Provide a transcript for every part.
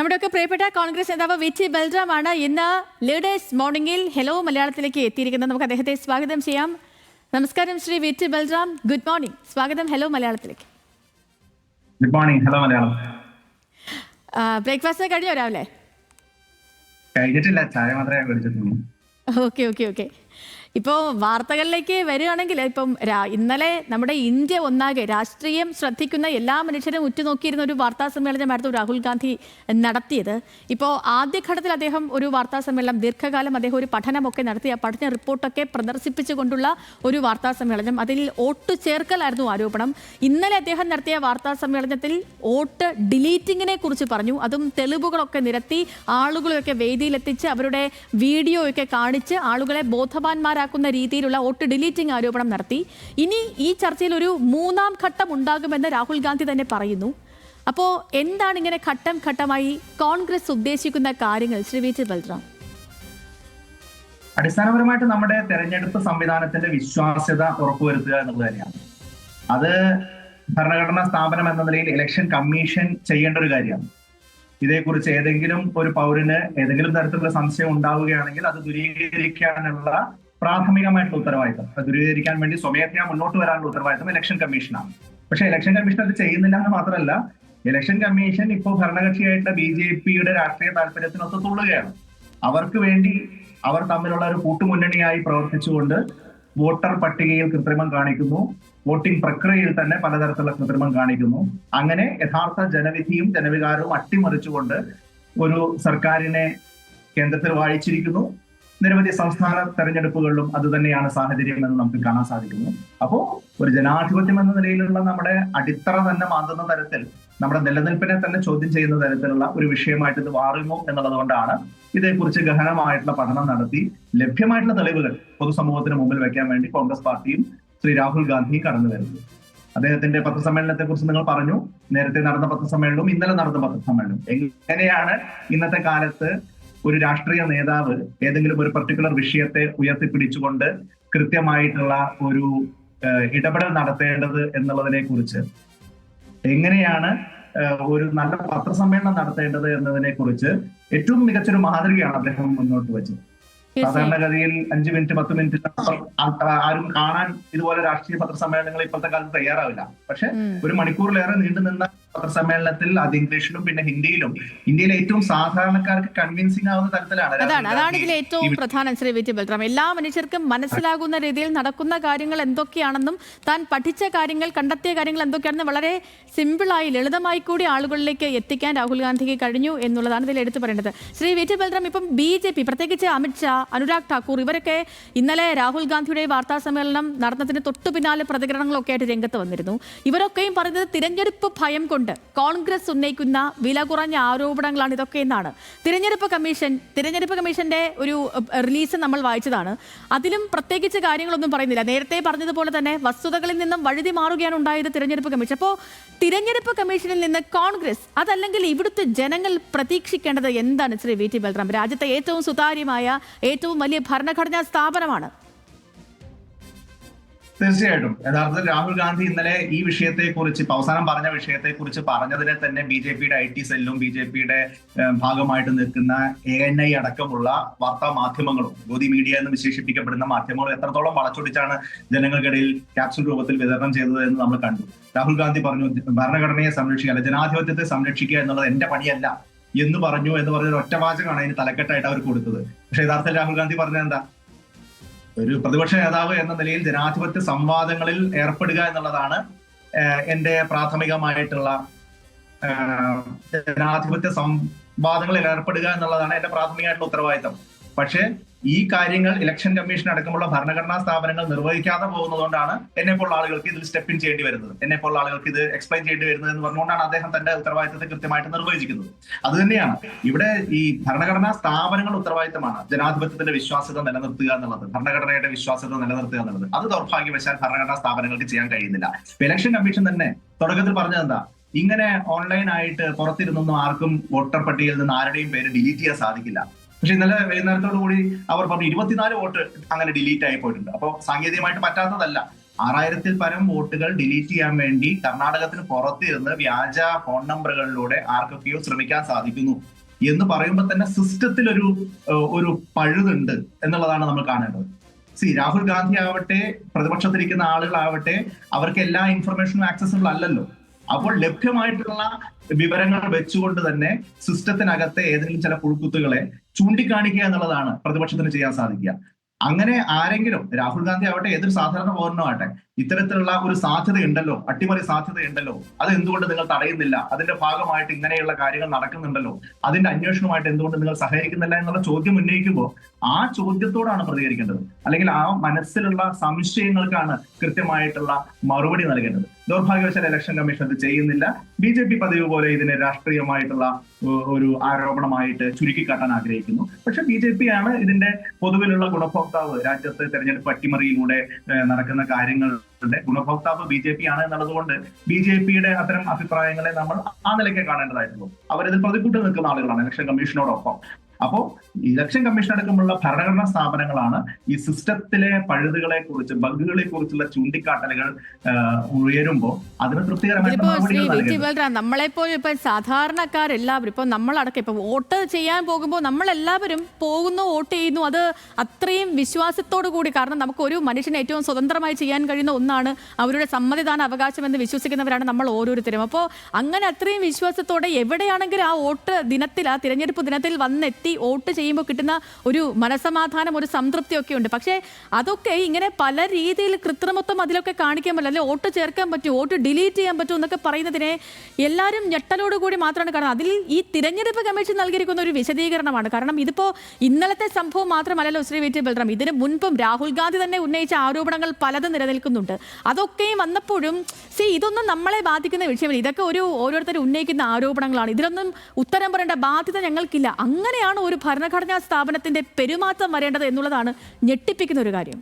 നമ്മുടെയൊക്കെ പ്രിയപ്പെട്ട കോൺഗ്രസ് നേതാവ് വി.ടി. ബൽറാമാണ് ഇന്ന് ലീഡേഴ്സ് മോർണിംഗിൽ ഹലോ മലയാളത്തിലേക്ക് എത്തിയിരിക്കുന്നത്. നമുക്ക് അദ്ദേഹത്തെ സ്വാഗതം ചെയ്യാം. നമസ്കാരം ശ്രീ വി.ടി. Balram, good morning. സ്വാഗതം ഹലോ മലയാളത്തിലേക്ക്. Good morning, hello Malayalam. Breakfast കഴിഞ്ഞോ രാവിലെ? കഴിഞ്ഞിട്ടില്ല, ചായ മാത്രമേ കുടിച്ചിട്ടുള്ളൂ. ഓക്കെ. ഇപ്പോൾ വാർത്തകളിലേക്ക് വരികയാണെങ്കിൽ ഇപ്പം ഇന്നലെ നമ്മുടെ ഇന്ത്യ ഒന്നാകെ രാഷ്ട്രീയം ശ്രദ്ധിക്കുന്ന എല്ലാ മനുഷ്യരും ഉറ്റുനോക്കിയിരുന്ന ഒരു വാർത്താ സമ്മേളനമായിരുന്നു രാഹുൽ ഗാന്ധി നടത്തിയത്. ഇപ്പോൾ ആദ്യഘട്ടത്തിൽ അദ്ദേഹം ഒരു വാർത്താ സമ്മേളനം, ദീർഘകാലം അദ്ദേഹം ഒരു പഠനമൊക്കെ നടത്തി, ആ പഠന റിപ്പോർട്ടൊക്കെ പ്രദർശിപ്പിച്ചുകൊണ്ടുള്ള ഒരു വാർത്താ സമ്മേളനം, അതിൽ വോട്ട് ചേർക്കലായിരുന്നു ആരോപണം. ഇന്നലെ അദ്ദേഹം നടത്തിയ വാർത്താ സമ്മേളനത്തിൽ വോട്ട് ഡിലീറ്റിങ്ങിനെ കുറിച്ച് പറഞ്ഞു. അതും തെളിവുകളൊക്കെ നിരത്തി ആളുകളെയൊക്കെ വേദിയിലെത്തിച്ച് അവരുടെ വീഡിയോ ഒക്കെ കാണിച്ച് ആളുകളെ ബോധവാന്മാർ ാക്കുന്ന രീതിയിലുള്ള വോട്ട് ഡിലീറ്റിംഗ് ആരോപണം നടത്തി. ഇനി ഈ ചർച്ചയിൽ ഒരു മൂന്നാം ഘട്ടം ഉണ്ടാകുമെന്ന് രാഹുൽ ഗാന്ധി തന്നെ പറയുന്നു. അപ്പോൾ എന്താണ് ഇങ്ങനെ ഘട്ടം ഘട്ടമായി കോൺഗ്രസ് ഉദ്ദേശിക്കുന്ന കാര്യങ്ങൾ, ശ്രീ വി.ടി. ബൽറാം? അടിസ്ഥാനപരമായിട്ട് നമ്മുടെ തെരഞ്ഞെടുപ്പ് സംവിധാനത്തിന്റെ വിശ്വാസ്യത ഉറപ്പുവരുത്തുക എന്നുള്ളത് തന്നെയാണ്. അത് ഭരണഘടനാ സ്ഥാപനം എന്ന നിലയിൽ ഇലക്ഷൻ കമ്മീഷൻ ചെയ്യേണ്ട ഒരു കാര്യമാണ്. ഇതേക്കുറിച്ച് ഏതെങ്കിലും ഒരു പൗരന് ഏതെങ്കിലും തരത്തിലുള്ള സംശയം ഉണ്ടാവുകയാണെങ്കിൽ അത് ദൂരീകരിക്കാനുള്ള പ്രാഥമികമായിട്ടുള്ള ഉത്തരവാദിത്തം, അത് ദൂരീകരിക്കാൻ വേണ്ടി സ്വമേധയാ മുന്നോട്ട് വരാനുള്ള ഉത്തരവാദിത്തം ഇലക്ഷൻ കമ്മീഷനാണ്. പക്ഷെ ഇലക്ഷൻ കമ്മീഷൻ അത് ചെയ്യുന്നില്ല എന്ന് മാത്രമല്ല, ഇലക്ഷൻ കമ്മീഷൻ ഇപ്പോൾ ഭരണകക്ഷിയായിട്ടുള്ള BJP-യുടെ രാഷ്ട്രീയ താല്പര്യത്തിനൊത്ത് തുള്ളുകയാണ്. അവർക്ക് വേണ്ടി അവർ തമ്മിലുള്ള ഒരു കൂട്ടുമുന്നണിയായി പ്രവർത്തിച്ചുകൊണ്ട് വോട്ടർ പട്ടികയിൽ കൃത്രിമം കാണിക്കുന്നു, വോട്ടിംഗ് പ്രക്രിയയിൽ തന്നെ പലതരത്തിലുള്ള കൃത്രിമം കാണിക്കുന്നു. അങ്ങനെ യഥാർത്ഥ ജനവിധിയും ജനവികാരവും അട്ടിമറിച്ചുകൊണ്ട് ഒരു സർക്കാരിനെ കേന്ദ്രത്തിൽ വാഴിച്ചിരിക്കുന്നു. നിരവധി സംസ്ഥാന തെരഞ്ഞെടുപ്പുകളിലും അത് തന്നെയാണ് സാഹചര്യം എന്ന് നമുക്ക് കാണാൻ സാധിക്കുന്നു. അപ്പോ ഒരു ജനാധിപത്യം എന്ന നിലയിലുള്ള നമ്മുടെ അടിത്തറ തന്നെ മാന്തുന്ന തരത്തിൽ, നമ്മുടെ നിലനിൽപ്പിനെ തന്നെ ചോദ്യം ചെയ്യുന്ന തരത്തിലുള്ള ഒരു വിഷയമായിട്ട് ഇത് മാറുന്നു എന്നുള്ളത് കൊണ്ടാണ് ഇതേക്കുറിച്ച് ഗഹനമായിട്ടുള്ള പഠനം നടത്തി ലഭ്യമായിട്ടുള്ള തെളിവുകൾ പൊതുസമൂഹത്തിന് മുമ്പിൽ വെക്കാൻ വേണ്ടി കോൺഗ്രസ് പാർട്ടിയും ശ്രീ രാഹുൽ ഗാന്ധിയും കടന്നു വരുന്നത്. അദ്ദേഹത്തിന്റെ പത്രസമ്മേളനത്തെ കുറിച്ച് നിങ്ങൾ പറഞ്ഞു. നേരത്തെ നടന്ന പത്രസമ്മേളനവും ഇന്നലെ നടന്ന പത്രസമ്മേളനവും എങ്ങനെയാണ് ഇന്നത്തെ കാലത്ത് ഒരു രാഷ്ട്രീയ നേതാവ് ഏതെങ്കിലും ഒരു പർട്ടിക്കുലർ വിഷയത്തെ ഉയർത്തിപ്പിടിച്ചുകൊണ്ട് കൃത്യമായിട്ടുള്ള ഒരു ഇടപെടൽ നടത്തേണ്ടത് എന്നുള്ളതിനെ കുറിച്ച്, എങ്ങനെയാണ് ഒരു നല്ല പത്രസമ്മേളനം നടത്തേണ്ടത് എന്നതിനെ കുറിച്ച് ഏറ്റവും മികച്ചൊരു മാതൃകയാണ് അദ്ദേഹം മുന്നോട്ട് വെച്ചത്. സാധാരണഗതിയിൽ 5 മിനിറ്റ് 10 മിനിറ്റ് ആരും കാണാൻ ഇതുപോലെ രാഷ്ട്രീയ പത്രസമ്മേളനങ്ങൾ ഇപ്പോഴത്തെ കാലത്ത് തയ്യാറാവില്ല. പക്ഷെ ഒരു മണിക്കൂറിലേറെ നീണ്ടുനിന്ന പത്രസമ്മേളനത്തിൽ അത് ഇംഗ്ലീഷിലും പിന്നെ ഹിന്ദിയിലും ഇന്ത്യയിലെ ഏറ്റവും സാധാരണക്കാർക്ക് കൺവിൻസിംഗ് ആവുന്ന തരത്തിലാണ്. അതാണ് ഇതിൽ ഏറ്റവും പ്രധാനം ശ്രീ വി.ടി. ബൽറാം. എല്ലാ മനുഷ്യർക്കും മനസ്സിലാകുന്ന രീതിയിൽ നടക്കുന്ന കാര്യങ്ങൾ എന്തൊക്കെയാണെന്നും താൻ പഠിച്ച കാര്യങ്ങൾ, കണ്ടെത്തിയ കാര്യങ്ങൾ എന്തൊക്കെയാണെന്നും വളരെ സിമ്പിളായി ലളിതമായി കൂടി ആളുകളിലേക്ക് എത്തിക്കാൻ രാഹുൽ ഗാന്ധിക്ക് കഴിഞ്ഞു എന്നുള്ളതാണ് ഇതിൽ എടുത്തു പറയേണ്ടത്. ശ്രീ വി.ടി. ബൽറാം, ഇപ്പം BJP, പ്രത്യേകിച്ച് അമിത്ഷാ, അനുരാഗ് ഠാക്കൂർ, ഇവരൊക്കെ ഇന്നലെ രാഹുൽ ഗാന്ധിയുടെ വാർത്താ സമ്മേളനം നടന്നതിന് തൊട്ടു പിന്നാലെ പ്രതികരണങ്ങളൊക്കെ ആയിട്ട് രംഗത്ത് വന്നിരുന്നു. ഇവരൊക്കെയും പറയുന്നത് തിരഞ്ഞെടുപ്പ് ഭയം കൊണ്ട് കോൺഗ്രസ് ഉന്നയിക്കുന്ന വില കുറഞ്ഞ ആരോപണങ്ങളാണ് ഇതൊക്കെ എന്നാണ്. തിരഞ്ഞെടുപ്പ് കമ്മീഷന്റെ ഒരു റിലീസ് നമ്മൾ വായിച്ചതാണ്. അതിലും പ്രത്യേകിച്ച് കാര്യങ്ങളൊന്നും പറയുന്നില്ല. നേരത്തെ പറഞ്ഞതുപോലെ തന്നെ വസ്തുതകളിൽ നിന്നും വഴുതി മാറുകയാണ് ഉണ്ടായത് തിരഞ്ഞെടുപ്പ് കമ്മീഷൻ. അപ്പോൾ തിരഞ്ഞെടുപ്പ് കമ്മീഷനിൽ നിന്ന് കോൺഗ്രസ്, അതല്ലെങ്കിൽ ഇവിടുത്തെ ജനങ്ങൾ പ്രതീക്ഷിക്കേണ്ടത് എന്താണ് ശ്രീ വി.ടി. ബൽറാം? രാജ്യത്തെ ഏറ്റവും സുതാര്യമായ, ഏറ്റവും വലിയ ഭരണഘടനാ സ്ഥാപനമാണ്. തീർച്ചയായിട്ടും യഥാർത്ഥത്തിൽ രാഹുൽ ഗാന്ധി ഇന്നലെ ഈ വിഷയത്തെക്കുറിച്ച്, അവസാനം പറഞ്ഞ വിഷയത്തെക്കുറിച്ച് പറഞ്ഞതിനെ തന്നെ BJP-യുടെ IT സെല്ലും BJP-യുടെ ഭാഗമായിട്ട് നിൽക്കുന്ന ANI അടക്കമുള്ള വാർത്താ മാധ്യമങ്ങളും, ഗോദി മീഡിയ എന്ന് വിശേഷിപ്പിക്കപ്പെടുന്ന മാധ്യമങ്ങളും എത്രത്തോളം വളച്ചൊടിച്ചാണ് ജനങ്ങൾക്കിടയിൽ ക്യാപ്സൂൾ രൂപത്തിൽ വിതരണം ചെയ്തത് എന്ന് നമ്മൾ കണ്ടു. രാഹുൽ ഗാന്ധി പറഞ്ഞു, ഭരണഘടനയെ സംരക്ഷിക്കുക, അല്ല ജനാധിപത്യത്തെ സംരക്ഷിക്കുക എന്നുള്ളത് എന്റെ പണിയല്ല എന്ന് പറഞ്ഞു എന്ന് പറഞ്ഞ ഒറ്റവാചകമാണ് അതിന് തലക്കെട്ടായിട്ട് അവർ കൊടുത്തത്. പക്ഷെ യഥാർത്ഥത്തിൽ രാഹുൽ ഗാന്ധി പറഞ്ഞത് എന്താ? ഒരു പ്രതിപക്ഷ നേതാവ് എന്ന നിലയിൽ ജനാധിപത്യ സംവാദങ്ങളിൽ ഏർപ്പെടുക എന്നുള്ളതാണ് എന്റെ പ്രാഥമികമായിട്ടുള്ള, ജനാധിപത്യ സംവാദങ്ങളിൽ ഏർപ്പെടുക എന്നുള്ളതാണ് എന്റെ പ്രാഥമികമായിട്ടുള്ള ഉത്തരവാദിത്തം. പക്ഷെ ഈ കാര്യങ്ങൾ ഇലക്ഷൻ കമ്മീഷൻ അടക്കമുള്ള ഭരണഘടനാ സ്ഥാപനങ്ങൾ നിർവഹിക്കാതെ പോകുന്നതുകൊണ്ടാണ് എന്നെപ്പോലുള്ള ആളുകൾക്ക് ഇതിൽ സ്റ്റെപ്പ് ഇൻ ചെയ്യേണ്ടി വരുന്നത്, എന്നെപ്പോലുള്ള ആളുകൾക്ക് ഇത് എക്സ്പ്ലെയിൻ ചെയ്യേണ്ടി വരുന്നത് എന്ന് പറഞ്ഞുകൊണ്ടാണ് അദ്ദേഹം തന്റെ ഉത്തരവാദിത്തത്തെ കൃത്യമായിട്ട് നിർവഹിക്കുന്നത്. അത് തന്നെയാണ് ഇവിടെ ഈ ഭരണഘടനാ സ്ഥാപനങ്ങളുടെ ഉത്തരവാദിത്തമാണ് ജനാധിപത്യത്തിന്റെ വിശ്വാസ്യത നിലനിർത്തുക എന്നുള്ളത്, ഭരണഘടനയുടെ വിശ്വാസ്യത നിലനിർത്തുക എന്നുള്ളത്. അത് ദൗർഭാഗ്യവശാൽ ഭരണഘടനാ സ്ഥാപനങ്ങൾക്ക് ചെയ്യാൻ കഴിയുന്നില്ല. ഇലക്ഷൻ കമ്മീഷൻ തന്നെ തുടക്കത്തിൽ പറഞ്ഞത് എന്താ? ഇങ്ങനെ ഓൺലൈൻ ആയിട്ട് പുറത്തിരുന്നൊന്നും ആർക്കും വോട്ടർ പട്ടികയിൽ നിന്ന് ആരുടെയും പേര് ഡിലീറ്റ് ചെയ്യാൻ സാധിക്കില്ല. പക്ഷെ ഇന്നലെ വൈകുന്നേരത്തോടു കൂടി അവർ പറഞ്ഞു 24 വോട്ട് അങ്ങനെ ഡിലീറ്റ് ആയി പോയിട്ടുണ്ട്. അപ്പോൾ സാങ്കേതികമായിട്ട് പറ്റാത്തതല്ല, 6000-ൽ പരം വോട്ടുകൾ ഡിലീറ്റ് ചെയ്യാൻ വേണ്ടി കർണാടകത്തിന് പുറത്തിരുന്ന് വ്യാജ ഫോൺ നമ്പറുകളിലൂടെ ആർക്കൊക്കെയോ ശ്രമിക്കാൻ സാധിക്കുന്നു എന്ന് പറയുമ്പോൾ തന്നെ സിസ്റ്റത്തിൽ ഒരു പഴുതുണ്ട് എന്നുള്ളതാണ് നമ്മൾ കാണേണ്ടത്. രാഹുൽ ഗാന്ധി ആവട്ടെ, പ്രതിപക്ഷത്തിരിക്കുന്ന ആളുകളാവട്ടെ, അവർക്ക് എല്ലാ ഇൻഫർമേഷനും ആക്സസിബിൾ അല്ലല്ലോ. അപ്പോൾ ലഭ്യമായിട്ടുള്ള വിവരങ്ങൾ വെച്ചുകൊണ്ട് തന്നെ സിസ്റ്റത്തിനകത്തെ ഏതെങ്കിലും ചില പുഴുക്കുത്തുകളെ ചൂണ്ടിക്കാണിക്കുക എന്നുള്ളതാണ് പ്രതിപക്ഷത്തിന് ചെയ്യാൻ സാധിക്കുക. അങ്ങനെ ആരെങ്കിലും, രാഹുൽ ഗാന്ധി ആവട്ടെ, ഏതൊരു സാധാരണ പൗരനോ ആവട്ടെ, ഇത്തരത്തിലുള്ള ഒരു സാധ്യതയുണ്ടല്ലോ, അട്ടിമറി സാധ്യതയുണ്ടല്ലോ, അത് എന്തുകൊണ്ട് നിങ്ങൾ തടയുന്നില്ല? അതിന്റെ ഭാഗമായിട്ട് ഇങ്ങനെയുള്ള കാര്യങ്ങൾ നടക്കുന്നുണ്ടല്ലോ, അതിന്റെ അന്വേഷണമായിട്ട് എന്തുകൊണ്ട് നിങ്ങൾ സഹകരിക്കുന്നില്ല എന്നുള്ള ചോദ്യം ഉന്നയിക്കുമ്പോൾ ആ ചോദ്യത്തോടാണ് പ്രതികരിക്കേണ്ടത്. അല്ലെങ്കിൽ ആ മനസ്സിലുള്ള സംശയങ്ങൾക്കാണ് കൃത്യമായിട്ടുള്ള മറുപടി നൽകേണ്ടത്. ദൗർഭാഗ്യവശാൽ ഇലക്ഷൻ കമ്മീഷൻ അത് ചെയ്യുന്നില്ല. BJP പതിവ് പോലെ ഇതിനെ രാഷ്ട്രീയമായിട്ടുള്ള ഒരു ആരോപണമായിട്ട് ചുരുക്കിക്കാട്ടാൻ ആഗ്രഹിക്കുന്നു. പക്ഷെ BJP ആണ് ഇതിന്റെ പൊതുവിലുള്ള ഗുണഭോക്താവ്. രാജ്യത്ത് തെരഞ്ഞെടുപ്പ് അട്ടിമറിയിലൂടെ നടക്കുന്ന കാര്യങ്ങളുടെ ഗുണഭോക്താവ് BJP ആണ് എന്നുള്ളത് കൊണ്ട് BJPയുടെ അത്തരം അഭിപ്രായങ്ങളെ നമ്മൾ ആ നിലയ്ക്ക് കാണേണ്ടതായിട്ടുള്ളൂ. അവരിതിൽ പ്രതികൂട്ട് നിൽക്കുന്ന ആളുകളാണ് ഇലക്ഷൻ കമ്മീഷനോടൊപ്പം. അപ്പോ ഇലക്ഷൻ കമ്മീഷൻ അടക്കമുള്ള ഭരണഘടനാ സ്ഥാപനങ്ങളാണ് ഈ സിസ്റ്റത്തിലെ പഴുതുകളെ കുറിച്ച്, ബഗുകളെ കുറിച്ചുള്ള ചൂണ്ടിക്കാട്ടലുകൾ ഉയരുമ്പോൾ അതിന് തൃപ്തികരമായിട്ട് മറുപടികൾ നൽകേണ്ടത്. നമ്മളെപ്പോലും ഇപ്പൊ സാധാരണക്കാരെല്ലാവരും ഇപ്പൊ നമ്മളടക്കം ഇപ്പൊ വോട്ട് ചെയ്യാൻ പോകുമ്പോൾ നമ്മളെല്ലാവരും പോകുന്നു, വോട്ട് ചെയ്യുന്നു. അത് അത്രയും വിശ്വാസത്തോടു കൂടി, കാരണം നമുക്ക് ഒരു മനുഷ്യന് ഏറ്റവും സ്വതന്ത്രമായി ചെയ്യാൻ കഴിയുന്ന ഒന്നാണ് അവരുടെ സമ്മതിദാന അവകാശം എന്ന് വിശ്വസിക്കുന്നവരാണ് നമ്മൾ ഓരോരുത്തരും. അപ്പോൾ അങ്ങനെ അത്രയും വിശ്വാസത്തോടെ എവിടെയാണെങ്കിലും ആ വോട്ട് ദിനത്തിൽ, ആ തിരഞ്ഞെടുപ്പ് ദിനത്തിൽ വന്നെത്തി വോട്ട് ചെയ്യുമ്പോൾ കിട്ടുന്ന ഒരു മനസമാധാനം, ഒരു സംതൃപ്തി ഒക്കെ ഉണ്ട്. പക്ഷേ അതൊക്കെ ഇങ്ങനെ പല രീതിയിൽ കൃത്രിമത്വം അതിലൊക്കെ കാണിക്കാൻ പറ്റില്ല. അല്ലെ വോട്ട് ചേർക്കാൻ പറ്റും, വോട്ട് ഡിലീറ്റ് ചെയ്യാൻ പറ്റും എന്നൊക്കെ പറയുന്നതിനെ എല്ലാവരും ഞെട്ടലോടുകൂടി മാത്രമാണ് കാണുന്നത്. അതിൽ ഈ തിരഞ്ഞെടുപ്പ് കമ്മീഷൻ നൽകിയിരിക്കുന്ന ഒരു വിശദീകരണമാണ്. കാരണം ഇതിപ്പോ ഇന്നലത്തെ സംഭവം മാത്രമല്ലല്ലോ ശ്രീ VT ബൽറാം, ഇതിന് മുൻപും രാഹുൽ ഗാന്ധി തന്നെ ഉന്നയിച്ച ആരോപണങ്ങൾ പലതും നിലനിൽക്കുന്നുണ്ട്. അതൊക്കെയും വന്നപ്പോഴും ഇതൊന്നും നമ്മളെ ബാധിക്കുന്ന വിഷയമല്ല. ഇതൊക്കെ ഓരോരുത്തർ ഉന്നയിക്കുന്ന ആരോപണങ്ങളാണ്. ഇതിലൊന്നും ഉത്തരം പറയേണ്ട ബാധ്യത ഞങ്ങൾക്കില്ല. അങ്ങനെയാണ് ഒരു ഭരണഘടനാ സ്ഥാപനത്തിന്റെ പെരുമാറ്റം വരേണ്ടത് എന്നുള്ളതാണ് ഞെട്ടിപ്പിക്കുന്ന ഒരു കാര്യം.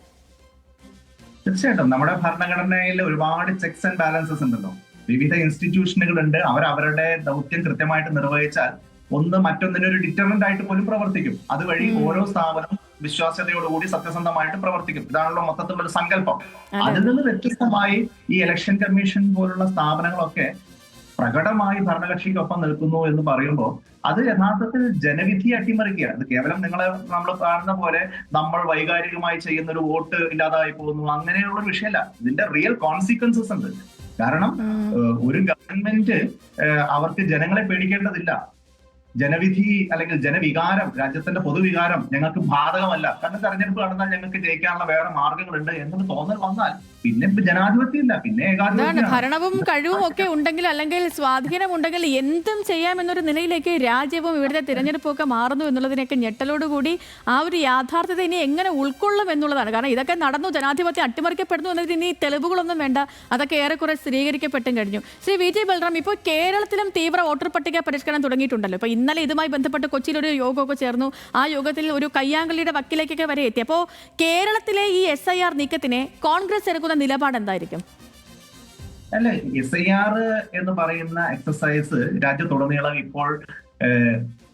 തീർച്ചയായിട്ടും നമ്മുടെ ഭരണഘടനയിൽ ഒരുപാട് ചെക്സ് ആൻഡ് ബാലൻസസ് ഉണ്ടല്ലോ. വിവിധ ഇൻസ്റ്റിറ്റ്യൂഷനുകൾ ഉണ്ട്. അവരുടെ ദൗത്യം കൃത്യമായിട്ട് നിർവഹിച്ചാൽ ഒന്ന് മറ്റൊന്നിനൊരു ഡിറ്റർമെന്റ് ആയിട്ട് പോലും പ്രവർത്തിക്കും. അതുവഴി ഓരോ സ്ഥാപനവും വിശ്വാസ്യതയോടുകൂടി സത്യസന്ധമായിട്ട് പ്രവർത്തിക്കും. ഇതാണല്ലോ മൊത്തത്തിലുള്ള ഒരു സങ്കല്പം. അതിൽ നിന്ന് വ്യത്യസ്തമായി ഈ ഇലക്ഷൻ കമ്മീഷൻ പോലുള്ള സ്ഥാപനങ്ങളൊക്കെ പ്രകടമായി ഭരണകക്ഷിക്കൊപ്പം നിൽക്കുന്നു എന്ന് പറയുമ്പോൾ അത് യഥാർത്ഥത്തിൽ ജനവിധി അട്ടിമറിക്കുക. അത് കേവലം നമ്മൾ കാണുന്ന പോലെ നമ്മൾ വൈകാരികമായി ചെയ്യുന്ന ഒരു വോട്ട് ഇല്ലാതായി പോകുന്നു അങ്ങനെയുള്ള ഒരു വിഷയമല്ല. ഇതിന്റെ റിയൽ കോൺസിക്വൻസസ് ഉണ്ട്. കാരണം ഒരു ഗവൺമെന്റ് അവർക്ക് ജനങ്ങളെ പേടിക്കേണ്ടതില്ല. ജനവിധി അല്ലെങ്കിൽ ജനവികാരം, രാജ്യത്തിന്റെ പൊതുവികാരം ഞങ്ങൾക്ക് ബാധകമല്ല. കാരണം തെരഞ്ഞെടുപ്പ് നടന്നാൽ ഞങ്ങൾക്ക് ജയിക്കാനുള്ള വേറെ മാർഗങ്ങളുണ്ട് എന്നൊരു തോന്നൽ വന്നാൽ പിന്നെ ജനാധിപത്യം ഇല്ല, പിന്നെ ഏകാധിപത്യം. ഭരണവും കഴിവും ഒക്കെ ഉണ്ടെങ്കിൽ, അല്ലെങ്കിൽ സ്വാധീനം ഉണ്ടെങ്കിൽ എന്തും ചെയ്യാമെന്നൊരു നിലയിലേക്ക് രാജ്യവും ഇവിടുത്തെ തിരഞ്ഞെടുപ്പും ഒക്കെ മാറുന്നു എന്നുള്ളതിനൊക്കെ ഞെട്ടലോടുകൂടി ആ ഒരു യാഥാർത്ഥ്യത ഇനി എങ്ങനെ ഉൾക്കൊള്ളും എന്നുള്ളതാണ്. കാരണം ഇതൊക്കെ നടന്നു, ജനാധിപത്യം അട്ടിമറിക്കപ്പെടുന്നു എന്നതിന് ഇനി തെളിവുകളൊന്നും വേണ്ട. അതൊക്കെ ഏറെക്കുറെ സ്ഥിരീകരിക്കപ്പെട്ടും കഴിഞ്ഞു. ശ്രീ VT ബൽറാം, ഇപ്പോൾ കേരളത്തിലും തീവ്ര വോട്ടർ പട്ടിക പരിഷ്കരണം തുടങ്ങിയിട്ടുണ്ടല്ലോ. ഇപ്പൊ ഇന്നലെ ഇതുമായി ബന്ധപ്പെട്ട് കൊച്ചിയിൽ ഒരു യോഗമൊക്കെ ചേർന്നു. ആ യോഗത്തിൽ ഒരു കയ്യാങ്കളിയുടെ വക്കിലേക്കൊക്കെ വരെ എത്തി. അപ്പോൾ കേരളത്തിലെ ഈ SIR നീക്കത്തിനെ കോൺഗ്രസ് എടുക്കുന്ന നിലപാട് എന്തായിരിക്കും? അല്ലെ, SIR എന്ന് പറയുന്ന എക്സസൈസ് രാജ്യത്തുടനീളം ഇപ്പോൾ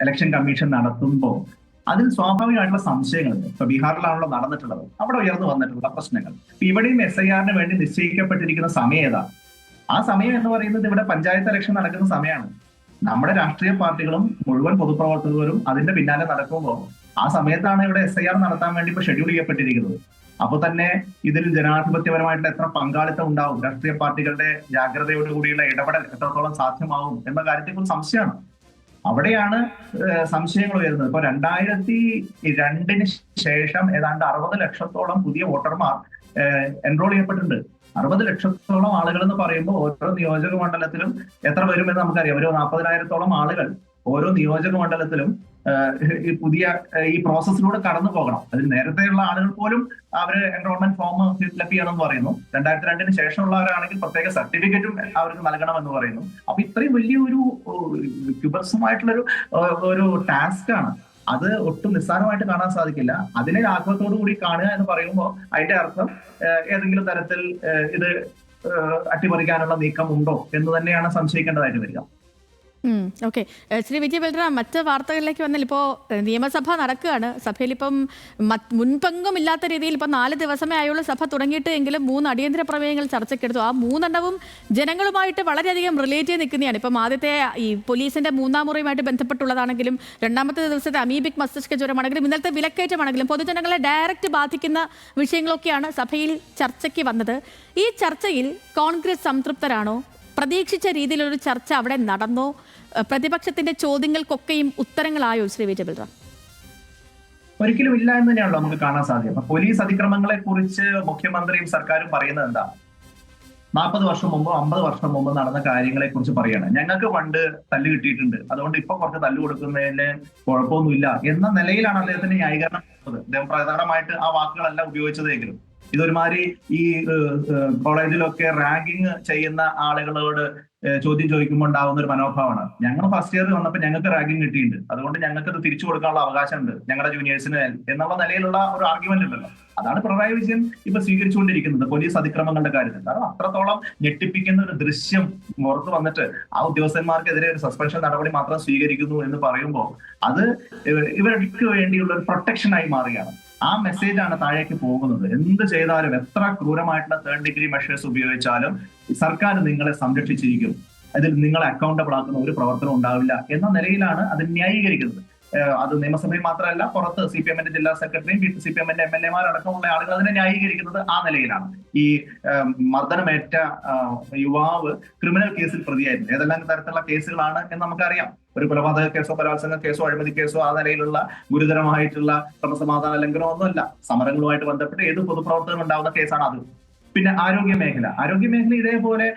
ഇലക്ഷൻ കമ്മീഷൻ നടത്തുമ്പോൾ അതിൽ സ്വാഭാവികമായിട്ടുള്ള സംശയങ്ങളുണ്ട്. ഇപ്പൊ ബീഹാറിലാണല്ലോ നടന്നിട്ടുള്ളത്, അവിടെ ഉയർന്നു വന്നിട്ടുള്ള പ്രശ്നങ്ങൾ. ഇവിടെയും SIR വേണ്ടി നിശ്ചയിക്കപ്പെട്ടിരിക്കുന്ന സമയം ഏതാ? ആ സമയം എന്ന് പറയുന്നത് ഇവിടെ പഞ്ചായത്ത് ഇലക്ഷൻ നടക്കുന്ന സമയമാണ്. നമ്മുടെ രാഷ്ട്രീയ പാർട്ടികളും മുഴുവൻ പൊതുപ്രവർത്തകരും അതിന്റെ പിന്നാലെ നടക്കുമ്പോൾ ആ സമയത്താണ് ഇവിടെ SIR നടത്താൻ വേണ്ടി ഇപ്പൊ ഷെഡ്യൂൾ ചെയ്യപ്പെട്ടിരിക്കുന്നത്. അപ്പൊ തന്നെ ഇതിൽ ജനാധിപത്യപരമായിട്ടുള്ള എത്ര പങ്കാളിത്തം ഉണ്ടാവും, രാഷ്ട്രീയ പാർട്ടികളുടെ ജാഗ്രതയോടുകൂടിയുള്ള ഇടപെടൽ എത്രത്തോളം സാധ്യമാവും എന്ന കാര്യത്തെക്കുറിച്ച് സംശയമാണ്. അവിടെയാണ് സംശയങ്ങൾ ഉയരുന്നത്. ഇപ്പൊ 2002 ശേഷം ഏതാണ്ട് 60 ലക്ഷത്തോളം പുതിയ വോട്ടർമാർ എൻറോൾ ചെയ്യപ്പെട്ടിട്ടുണ്ട്. 60 ലക്ഷത്തോളം ആളുകൾ എന്ന് പറയുമ്പോൾ ഓരോ നിയോജക മണ്ഡലത്തിലും എത്ര വരുമെന്ന് നമുക്കറിയാം. ഒരു 40,000-ഓളം ആളുകൾ ഓരോ നിയോജക മണ്ഡലത്തിലും ഈ പ്രോസസ്സിലൂടെ കടന്നു പോകണം. അതിൽ നേരത്തെയുള്ള ആളുകൾ പോലും അവര് എൻറോൾമെന്റ് ഫോം ഫില്ലപ്പ് ചെയ്യണമെന്ന് പറയുന്നു. 2002 ശേഷമുള്ളവരാണെങ്കിൽ പ്രത്യേക സർട്ടിഫിക്കറ്റും അവർക്ക് നൽകണമെന്ന് പറയുന്നു. അപ്പൊ ഇത്രയും വലിയൊരു ഒരു ടാസ്ക് ആണ്. അത് ഒട്ടും നിസ്സാരമായിട്ട് കാണാൻ സാധിക്കില്ല. അതിനെ ആത്മത്തോടു കൂടി കാണുക എന്ന് പറയുമ്പോൾ അതിന്റെ അർത്ഥം ഏതെങ്കിലും തരത്തിൽ ഇത് അട്ടിമറിക്കാനുള്ള നീക്കം ഉണ്ടോ എന്ന് തന്നെയാണ് സംശയിക്കേണ്ടതായിട്ട് വരിക. ഓക്കെ, ശ്രീ വിജയ് ബൽറാം, മറ്റ് വാർത്തകളിലേക്ക് വന്നാൽ ഇപ്പോൾ നിയമസഭ നടക്കുകയാണ്. സഭയിൽ ഇപ്പം മുൻപെങ്കും ഇല്ലാത്ത രീതിയിൽ ഇപ്പം 4 ദിവസമേ ആയുള്ള സഭ തുടങ്ങിയിട്ട് എങ്കിലും 3 അടിയന്തര പ്രമേയങ്ങൾ ചർച്ചയ്ക്കെടുത്തു. ആ 3 ജനങ്ങളുമായിട്ട് വളരെയധികം റിലേറ്റ് ചെയ്ത് നിൽക്കുന്നതാണ്. ഇപ്പം ആദ്യത്തെ ഈ പോലീസിന്റെ 3-ാം മുറിയുമായിട്ട് ബന്ധപ്പെട്ടുള്ളതാണെങ്കിലും, രണ്ടാമത്തെ ദിവസത്തെ അമീബിക് മസ്തിഷ്ക ജ്വരമാണെങ്കിലും, ഇന്നലത്തെ വിലക്കയറ്റമാണെങ്കിലും പൊതുജനങ്ങളെ ഡയറക്റ്റ് ബാധിക്കുന്ന വിഷയങ്ങളൊക്കെയാണ് സഭയിൽ ചർച്ചയ്ക്ക് വന്നത്. ഈ ചർച്ചയിൽ കോൺഗ്രസ് സംതൃപ്തരാണോ? പ്രതീക്ഷിച്ച രീതിയിലൊരു ചർച്ച അവിടെ നടന്നോ? പ്രതിപക്ഷത്തിന്റെ ചോദ്യങ്ങൾക്കൊക്കെയും ഉത്തരങ്ങളായോ ശ്രീ വിജയ് ബൽറാം? ഒരിക്കലും ഇല്ല എന്ന് തന്നെയാണല്ലോ നമുക്ക് കാണാൻ സാധ്യത. പോലീസ് അതിക്രമങ്ങളെ കുറിച്ച് മുഖ്യമന്ത്രിയും സർക്കാരും പറയുന്നത് എന്താ? 40 വർഷം മുമ്പ് 50 വർഷം മുമ്പ് നടന്ന കാര്യങ്ങളെ കുറിച്ച് പറയാണ്. ഞങ്ങൾക്ക് പണ്ട് തല്ല് കിട്ടിയിട്ടുണ്ട്, അതുകൊണ്ട് ഇപ്പൊ കുറച്ച് തല്ല് കൊടുക്കുന്നതിന് കുഴപ്പമൊന്നുമില്ല എന്ന നിലയിലാണ് അദ്ദേഹത്തിന് ന്യായീകരണം കൊടുത്തത്. അദ്ദേഹം പ്രധാനമായിട്ട് ആ വാക്കുകളല്ല ഉപയോഗിച്ചതെങ്കിലും ഇതൊരുമാതിരി ഈ കോളേജിലൊക്കെ റാങ്കിങ് ചെയ്യുന്ന ആളുകളോട് ചോദ്യം ചോദിക്കുമ്പോൾ ഉണ്ടാവുന്ന ഒരു മനോഭാവമാണ്. ഞങ്ങൾ ഫസ്റ്റ് ഇയർ വന്നപ്പോൾ ഞങ്ങൾക്ക് റാങ്കിങ് കിട്ടിയിട്ടുണ്ട്, അതുകൊണ്ട് ഞങ്ങൾക്ക് അത് തിരിച്ചു കൊടുക്കാനുള്ള അവകാശമുണ്ട് ഞങ്ങളുടെ ജൂനിയേഴ്സിന് എന്നുള്ള നിലയിലുള്ള ഒരു ആർഗ്യുമെന്റ് ഉണ്ടല്ലോ. അതാണ് പിണറായി വിജയൻ ഇപ്പൊ സ്വീകരിച്ചുകൊണ്ടിരിക്കുന്നത് പോലീസ് അതിക്രമങ്ങളുടെ കാര്യത്തിൽ. കാരണം അത്രത്തോളം ഞെട്ടിപ്പിക്കുന്ന ഒരു ദൃശ്യം പുറത്ത് വന്നിട്ട് ആ ഉദ്യോഗസ്ഥന്മാർക്കെതിരെ ഒരു സസ്പെൻഷൻ നടപടി മാത്രം സ്വീകരിക്കുന്നു എന്ന് പറയുമ്പോൾ അത് ഇവർക്ക് വേണ്ടിയുള്ള ഒരു പ്രൊട്ടക്ഷനായി മാറുകയാണ്. ആ മെസ്സേജാണ് താഴേക്ക് പോകുന്നത്. എന്ത് ചെയ്താലും, എത്ര ക്രൂരമായിട്ടുള്ള 3rd ഡിഗ്രി മെഷേഴ്സ് ഉപയോഗിച്ചാലും സർക്കാർ നിങ്ങളെ സംരക്ഷിച്ചിരിക്കും, അതിൽ നിങ്ങളെ അക്കൗണ്ടബിൾ ആക്കുന്ന ഒരു പ്രവർത്തനം ഉണ്ടാവില്ല എന്ന നിലയിലാണ് അത് ന്യായീകരിക്കുന്നത്. അത് നിയമസഭയിൽ മാത്രമല്ല, പുറത്ത് CPM-ന്റെ ജില്ലാ സെക്രട്ടറിയും CPM-ന്റെ MLA-മാർ അടക്കമുള്ള ആളുകൾ അതിനെ ന്യായീകരിക്കുന്നത് ആ നിലയിലാണ്. ഈ മർദ്ദനമേറ്റ യുവാവ് ക്രിമിനൽ കേസിൽ പ്രതിയായിരുന്നു. ഏതെല്ലാം തരത്തിലുള്ള കേസുകളാണ് എന്ന് നമുക്കറിയാം. ഒരു കൊലപാതക കേസോ ബലാത്സംഗ കേസോ അഴിമതി കേസോ ആ നിലയിലുള്ള ഗുരുതരമായിട്ടുള്ള ക്രമസമാധാന ലംഘനമോ ഒന്നുമല്ല. സമരങ്ങളുമായിട്ട് ബന്ധപ്പെട്ട് ഏത് പൊതുപ്രവർത്തനം ഉണ്ടാവുന്ന കേസാണ് അത്. പിന്നെ ആരോഗ്യ മേഖല ഇതേപോലെ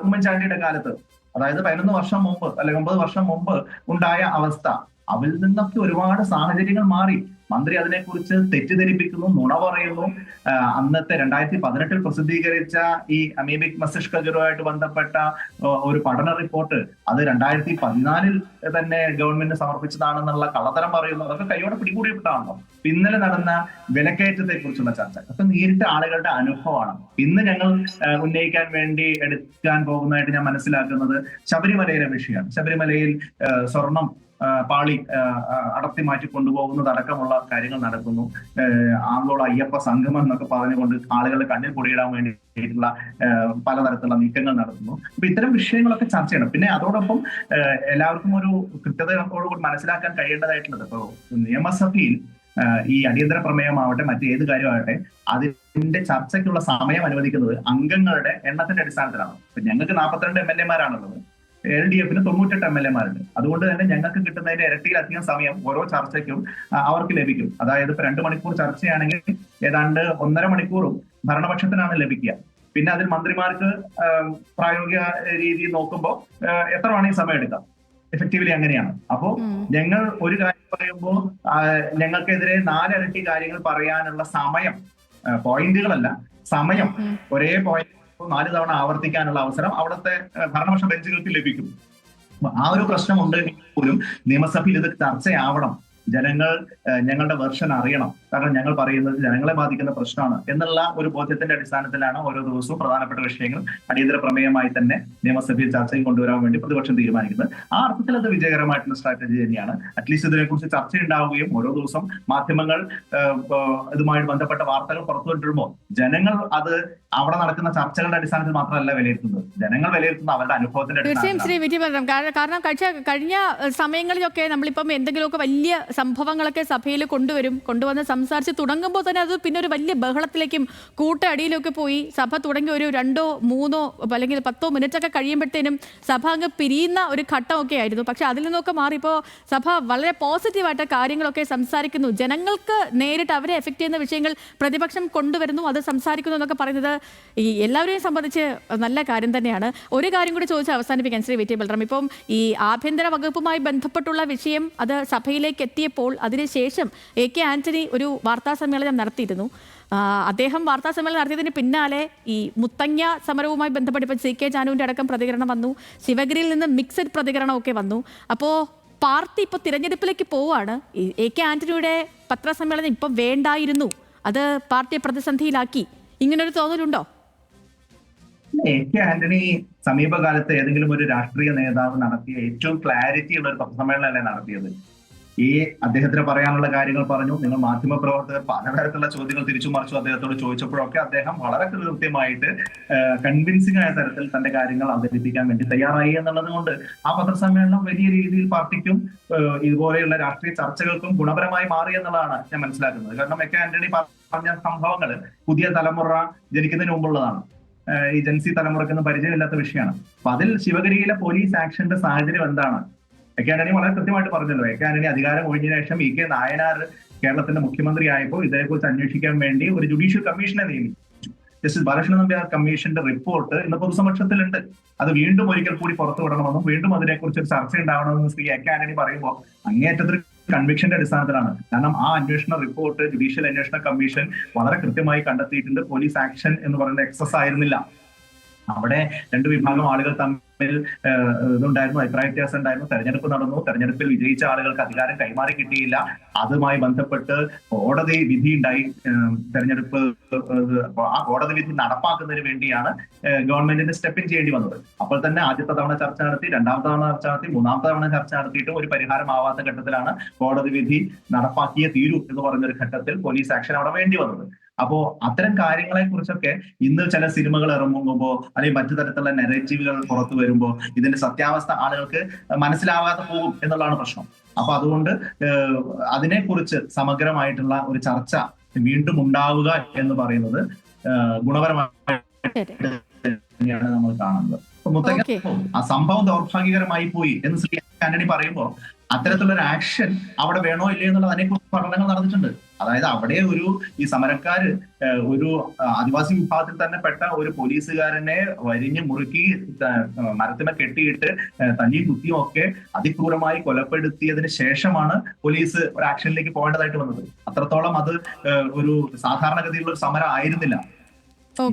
ഉമ്മൻചാണ്ടിയുടെ കാലത്ത്, അതായത് 11 വർഷം മുമ്പ് അല്ലെങ്കിൽ 9 വർഷം മുമ്പ് ഉണ്ടായ അവസ്ഥ, അവരിൽ നിന്നൊക്കെ ഒരുപാട് സാഹചര്യങ്ങൾ മാറി. മന്ത്രി അതിനെക്കുറിച്ച് തെറ്റിദ്ധരിപ്പിക്കുന്നു, നുണ പറയുന്നു. അന്നത്തെ 2018 പ്രസിദ്ധീകരിച്ച ഈ അമീബിക് മസ്തിഷ്ക ജ്വരവുമായിട്ട് ബന്ധപ്പെട്ട ഒരു പഠന റിപ്പോർട്ട് അത് 2014 തന്നെ ഗവൺമെന്റ് സമർപ്പിച്ചതാണെന്നുള്ള കള്ളത്തരം പറയുന്നു. അതൊക്കെ കൈയോടെ പിടികൂടിയിട്ടാണല്ലോ. ഇന്നലെ നടന്ന വിലക്കയറ്റത്തെ കുറിച്ചുള്ള ചർച്ച ഒക്കെ നേരിട്ട് ആളുകളുടെ അനുഭവമാണ്. ഇന്ന് ഞങ്ങൾ ഉന്നയിക്കാൻ വേണ്ടി എടുക്കാൻ പോകുന്നതായിട്ട് ഞാൻ മനസ്സിലാക്കുന്നത് ശബരിമലയിലെ വിഷയമാണ്. ശബരിമലയിൽ സ്വർണം പാളി അടർത്തി മാറ്റി കൊണ്ടുപോകുന്നത് അടക്കമുള്ള കാര്യങ്ങൾ നടക്കുന്നു. ആഗോള അയ്യപ്പ സംഗമം എന്നൊക്കെ പറഞ്ഞുകൊണ്ട് ആളുകളുടെ കണ്ണിൽ പൊടിയിടാൻ വേണ്ടിയിട്ടുള്ള പലതരത്തിലുള്ള നീക്കങ്ങൾ നടത്തുന്നു. അപ്പൊ ഇത്തരം വിഷയങ്ങളൊക്കെ ചർച്ച ചെയ്യണം. പിന്നെ അതോടൊപ്പം എല്ലാവർക്കും ഒരു കൃത്യതയോടുകൂടി മനസ്സിലാക്കാൻ കഴിയേണ്ടതായിട്ടുള്ളത്, ഇപ്പോ നിയമസഭയിൽ ഈ അടിയന്തര പ്രമേയമാവട്ടെ മറ്റേത് കാര്യമാവട്ടെ അതിന്റെ ചർച്ചയ്ക്കുള്ള സമയം അനുവദിക്കുന്നത് അംഗങ്ങളുടെ എണ്ണത്തിന്റെ അടിസ്ഥാനത്തിലാണ്. ഇപ്പൊ ഞങ്ങൾക്ക് 42 MLA-മാരാണുള്ളത്, LDF-ന് 98 MLA-മാരുണ്ട്. അതുകൊണ്ട് തന്നെ ഞങ്ങൾക്ക് കിട്ടുന്നതിന്റെ ഇരട്ടിയിലധികം സമയം ഓരോ ചർച്ചയ്ക്കും അവർക്ക് ലഭിക്കും. അതായത് ഇപ്പൊ 2 മണിക്കൂർ ചർച്ചയാണെങ്കിൽ ഏതാണ്ട് 1.5 മണിക്കൂറും ഭരണപക്ഷത്തിനാണ് ലഭിക്കുക. പിന്നെ അതിൽ മന്ത്രിമാർക്ക് പ്രായോഗിക രീതിയിൽ നോക്കുമ്പോൾ എത്ര വേണമെങ്കിൽ സമയം എടുക്കാം. എഫക്റ്റീവ്ലി അങ്ങനെയാണ്. അപ്പോ ഞങ്ങൾ ഒരു കാര്യം പറയുമ്പോൾ ഞങ്ങൾക്കെതിരെ 4 ഇരട്ടി കാര്യങ്ങൾ പറയാനുള്ള സമയം, പോയിന്റുകളല്ല സമയം, ഒരേ പോയിന്റ് 4 തവണ ആവർത്തിക്കാനുള്ള അവസരം അവിടുത്തെ ഭരണപക്ഷ ബെഞ്ചുകൾക്ക് ലഭിക്കും. ആ ഒരു പ്രശ്നമുണ്ടെങ്കിൽ പോലും നിയമസഭയിൽ ഇത് ചർച്ചയാവണം. ജനങ്ങൾ ഞങ്ങളുടെ വെർഷൻ അറിയണം. കാരണം ഞങ്ങൾ പറയുന്നത് ജനങ്ങളെ ബാധിക്കുന്ന പ്രശ്നമാണ് എന്നുള്ള ഒരു ബോധ്യത്തിന്റെ അടിസ്ഥാനത്തിലാണ് ഓരോ ദിവസവും പ്രധാനപ്പെട്ട വിഷയങ്ങൾ അടിയന്തര പ്രമേയമായി തന്നെ നിയമസഭയിൽ ചർച്ചയിൽ കൊണ്ടുവരാൻ വേണ്ടി പ്രതിപക്ഷം തീരുമാനിക്കുന്നത്. ആ അർത്ഥത്തിൽ അത് വിജയകരമായിട്ടുള്ള സ്ട്രാറ്റജി തന്നെയാണ്. അറ്റ്ലീസ്റ്റ് ഇതിനെക്കുറിച്ച് ചർച്ചയുണ്ടാവുകയും ഓരോ ദിവസം മാധ്യമങ്ങൾ ഇതുമായി ബന്ധപ്പെട്ട വാർത്തകൾ പുറത്തുവിട്ടിരുമ്പോൾ ജനങ്ങൾ അത് അവിടെ നടക്കുന്ന ചർച്ചകളുടെ അടിസ്ഥാനത്തിൽ മാത്രമല്ല വിലയിരുത്തുന്നത്, ജനങ്ങൾ വിലയിരുത്തുന്ന അവരുടെ അനുഭവത്തിന്റെ അടിസ്ഥാനത്തിൽ. കാരണം കഴിഞ്ഞ സമയങ്ങളിലൊക്കെ നമ്മളിപ്പം എന്തെങ്കിലുമൊക്കെ വലിയ സംഭവങ്ങളൊക്കെ സഭയിൽ കൊണ്ടുവന്ന് സംസാരിച്ച് തുടങ്ങുമ്പോൾ തന്നെ അത് പിന്നെ ഒരു വലിയ ബഹളത്തിലേക്കും കൂട്ടടിയിലൊക്കെ പോയി സഭ തുടങ്ങി ഒരു 2 3 അല്ലെങ്കിൽ 10 മിനിറ്റൊക്കെ കഴിയുമ്പോഴത്തേനും സഭ അങ്ങ് പിരിയുന്ന ഒരു ഘട്ടമൊക്കെ ആയിരുന്നു. പക്ഷെ അതിൽ നിന്നൊക്കെ മാറി ഇപ്പോൾ സഭ വളരെ പോസിറ്റീവായിട്ട് കാര്യങ്ങളൊക്കെ സംസാരിക്കുന്നു. ജനങ്ങൾക്ക് നേരിട്ട് അവരെ എഫക്ട് ചെയ്യുന്ന വിഷയങ്ങൾ പ്രതിപക്ഷം കൊണ്ടുവരുന്നു, അത് സംസാരിക്കുന്നു എന്നൊക്കെ പറയുന്നത് ഈ എല്ലാവരെയും സംബന്ധിച്ച് നല്ല കാര്യം തന്നെയാണ്. ഒരു കാര്യം കൂടി ചോദിച്ച് അവസാനിപ്പിക്കാൻ ശ്രീ വിജയ് ബൽറാം, ഇപ്പം ഈ ആഭ്യന്തര വകുപ്പുമായി ബന്ധപ്പെട്ടുള്ള വിഷയം അത് സഭയിലേക്ക് എത്തിയപ്പോൾ അതിനുശേഷം AK ആന്റണി ഒരു വാർത്താ സമ്മേളനം നടത്തിയിരുന്നു. അദ്ദേഹം വാർത്താ സമ്മേളനം നടത്തിയതിന് പിന്നാലെ ഈ മുത്തങ്ങ സമരവുമായി ബന്ധപ്പെട്ട് ഇപ്പം CK ജാനുവിൻ്റെ അടക്കം പ്രതികരണം വന്നു, ശിവഗിരിയിൽ നിന്ന് മിക്സഡ് പ്രതികരണമൊക്കെ വന്നു. അപ്പോൾ പാർട്ടി ഇപ്പോൾ തിരഞ്ഞെടുപ്പിലേക്ക് പോവുകയാണ്. AK ആന്റണിയുടെ പത്രസമ്മേളനം ഇപ്പം വേണ്ടായിരുന്നു, അത് പാർട്ടിയെ പ്രതിസന്ധിയിലാക്കി, ഇങ്ങനൊരു തോന്നലുണ്ടോ? A.K. ആന്റണി സമീപകാലത്ത് ഏതെങ്കിലും ഒരു രാഷ്ട്രീയ നേതാവ് നടത്തിയ ഏറ്റവും ക്ലാരിറ്റി ഉള്ള ഒരു പത്രസമ്മേളനമല്ലേ നടത്തിയത്? ഈ അദ്ദേഹത്തിന് പറയാനുള്ള കാര്യങ്ങൾ പറഞ്ഞു. നിങ്ങൾ മാധ്യമപ്രവർത്തകർ പലതരത്തിലുള്ള ചോദ്യങ്ങൾ തിരിച്ചു മറിച്ചു അദ്ദേഹത്തോട് ചോദിച്ചപ്പോഴൊക്കെ അദ്ദേഹം വളരെ കൃത്യമായിട്ട് കൺവിൻസിംഗ് ആയ തരത്തിൽ തന്റെ കാര്യങ്ങൾ അവതരിപ്പിക്കാൻ വേണ്ടി തയ്യാറായി എന്നുള്ളത് കൊണ്ട് ആ പത്രസമ്മേളനം വലിയ രീതിയിൽ പാർട്ടിക്കും ഇതുപോലെയുള്ള രാഷ്ട്രീയ ചർച്ചകൾക്കും ഗുണപരമായി മാറി എന്നുള്ളതാണ് ഞാൻ മനസ്സിലാക്കുന്നത്. കാരണം A.K. ആന്റണി പറഞ്ഞ സംഭവങ്ങൾ പുതിയ തലമുറ ജനിക്കുന്നതിന് മുമ്പുള്ളതാണ്. ഈ ജൻസി തലമുറയ്ക്കൊന്നും പരിചയമില്ലാത്ത വിഷയമാണ്. അപ്പൊ അതിൽ ശിവഗിരിയിലെ പോലീസ് ആക്ഷന്റെ സാഹചര്യം എന്താണ്? A.K. ആന്റണി വളരെ കൃത്യമായിട്ട് പറഞ്ഞല്ലോ. A.K. ആന്റണി അധികാരം ഒഴിഞ്ഞതിനു ശേഷം E.K. നായനാർ കേരളത്തിന്റെ മുഖ്യമന്ത്രി ആയപ്പോൾ ഇതേക്കുറിച്ച് അന്വേഷിക്കാൻ വേണ്ടി ഒരു ജുഡീഷ്യൽ കമ്മീഷനെ നിയമിച്ചു. ജസ്റ്റിസ് ബാലകൃഷ്ണൻ നമ്പ്യാർ കമ്മീഷന്റെ റിപ്പോർട്ട് ഇന്ന് പൊതുസമക്ഷത്തിലുണ്ട്. അത് വീണ്ടും ഒരിക്കൽ കൂടി പുറത്തു വിടണമെന്നും വീണ്ടും അതിനെക്കുറിച്ച് ഒരു ചർച്ച ഉണ്ടാവണമെന്നും ശ്രീ A.K. ആന്റണി പറയുമ്പോൾ അങ്ങേയറ്റത്തിൽ കൺവിക്ഷന്റെ അടിസ്ഥാനത്തിലാണ്. കാരണം ആ അന്വേഷണ റിപ്പോർട്ട് ജുഡീഷ്യൽ അന്വേഷണ കമ്മീഷൻ വളരെ കൃത്യമായി കണ്ടെത്തിയിട്ടുണ്ട്. പോലീസ് ആക്ഷൻ എന്ന് പറയുന്നത് എക്സസ് ആയിരുന്നില്ല. അവിടെ രണ്ടു വിഭാഗം ആളുകൾ തമ്മിൽ ഇതുണ്ടായിരുന്നു, അഭിപ്രായ വ്യത്യാസം ഉണ്ടായിരുന്നു. തെരഞ്ഞെടുപ്പ് നടന്നു. തെരഞ്ഞെടുപ്പിൽ വിജയിച്ച ആളുകൾക്ക് അധികാരം കൈമാറി കിട്ടിയില്ല. അതുമായി ബന്ധപ്പെട്ട് കോടതി വിധി ഉണ്ടായി. തെരഞ്ഞെടുപ്പ് ആ കോടതി വിധി നടപ്പാക്കുന്നതിന് വേണ്ടിയാണ് ഗവൺമെന്റിന് സ്റ്റെപ്പ് ഇൻ ചെയ്യേണ്ടി വന്നത്. അപ്പോൾ തന്നെ ആദ്യത്തെ തവണ ചർച്ച നടത്തി, രണ്ടാമത്തെ തവണ ചർച്ച നടത്തി, മൂന്നാമത്തെ തവണ ചർച്ച നടത്തിയിട്ടും ഒരു പരിഹാരമാവാത്ത ഘട്ടത്തിലാണ് കോടതി വിധി നടപ്പാക്കിയേ തീരൂ എന്ന് പറഞ്ഞൊരു ഘട്ടത്തിൽ പോലീസ് ആക്ഷൻ അവിടെ വേണ്ടി വന്നത്. അപ്പോ അത്തരം കാര്യങ്ങളെ കുറിച്ചൊക്കെ ഇന്ന് ചില സിനിമകൾ ഇറങ്ങുമ്പോ അല്ലെങ്കിൽ മറ്റു തരത്തിലുള്ള നെറേറ്റീവുകൾ പുറത്തു വരുമ്പോ ഇതിന്റെ സത്യാവസ്ഥ ആളുകൾക്ക് മനസ്സിലാവാതെ പോകും എന്നുള്ളതാണ് പ്രശ്നം. അപ്പൊ അതുകൊണ്ട് അതിനെക്കുറിച്ച് സമഗ്രമായിട്ടുള്ള ഒരു ചർച്ച വീണ്ടും ഉണ്ടാവുക എന്ന് പറയുന്നത് ഗുണപരമായിട്ടാണ് നമ്മൾ കാണുന്നത്. ആ സംഭവം ദൗർഭാഗ്യകരമായി പോയി എന്ന് ശ്രീ ആന്റണി പറയുമ്പോൾ അത്തരത്തിലുള്ള ഒരു ആക്ഷൻ അവിടെ വേണോ ഇല്ലയോ എന്നുള്ളത് അതിനെക്കുറിച്ച് പഠനങ്ങൾ നടന്നിട്ടുണ്ട്. അതായത് അവിടെ ഈ സമരക്കാര് ഒരു ആദിവാസി വിഭാഗത്തിൽ തന്നെ പെട്ട ഒരു പോലീസുകാരനെ വരിഞ്ഞ് മുറുക്കി മരത്തിനെ കെട്ടിയിട്ട് തല്ലിയും കുത്തിയും ഒക്കെ അതിക്രൂരമായി കൊലപ്പെടുത്തിയതിന് ശേഷമാണ് പോലീസ് ഒരു ആക്ഷനിലേക്ക് പോകേണ്ടതായിട്ട് വന്നത്. അത്രത്തോളം അത് ഒരു സാധാരണഗതിയിലുള്ള ഒരു സമരം ആയിരുന്നില്ല.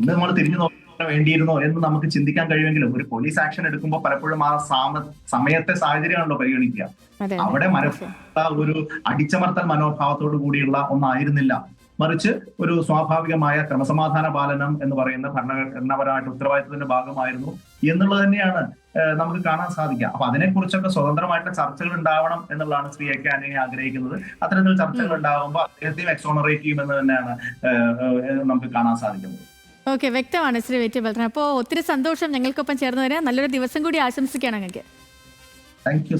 ഇന്ന് നമ്മൾ തിരിഞ്ഞു നോക്കാൻ വേണ്ടിയിരുന്നോ എന്ന് നമുക്ക് ചിന്തിക്കാൻ കഴിയുമെങ്കിലും ഒരു പോലീസ് ആക്ഷൻ എടുക്കുമ്പോൾ പലപ്പോഴും ആ സമയത്തെ സാഹചര്യമാണല്ലോ പരിഗണിക്കുക. അവിടെ ഒരു അടിച്ചമർത്തൽ മനോഭാവത്തോടു കൂടിയുള്ള ഒന്നായിരുന്നില്ല, മറിച്ച് ഒരു സ്വാഭാവികമായ ക്രമസമാധാന പാലനം എന്ന് പറയുന്ന ഭരണഘടനാപരമായിട്ട് ഉത്തരവാദിത്തത്തിന്റെ ഭാഗമായിരുന്നു എന്നുള്ളത് തന്നെയാണ് നമുക്ക് കാണാൻ സാധിക്കുക. അപ്പൊ അതിനെക്കുറിച്ചൊക്കെ സ്വതന്ത്രമായിട്ടുള്ള ചർച്ചകൾ ഉണ്ടാവണം എന്നുള്ളതാണ് ശ്രീ A.K. ആന്റണി ആഗ്രഹിക്കുന്നത്. അത്തരത്തിൽ ചർച്ചകൾ ഉണ്ടാകുമ്പോൾ അദ്ദേഹത്തെയും എക്സോണറേറ്റ് ചെയ്യുമെന്ന് തന്നെയാണ് നമുക്ക് കാണാൻ സാധിക്കുന്നത്. ഓക്കെ, വ്യക്തമാണ് ശ്രീ വി.ടി. ബൽറാം. അപ്പോൾ ഒത്തിരി സന്തോഷം ഞങ്ങൾക്കൊപ്പം ചേർന്ന് വരാൻ. നല്ലൊരു ദിവസം കൂടി ആശംസിക്കുകയാണ് ഞങ്ങൾക്ക്. Thank you.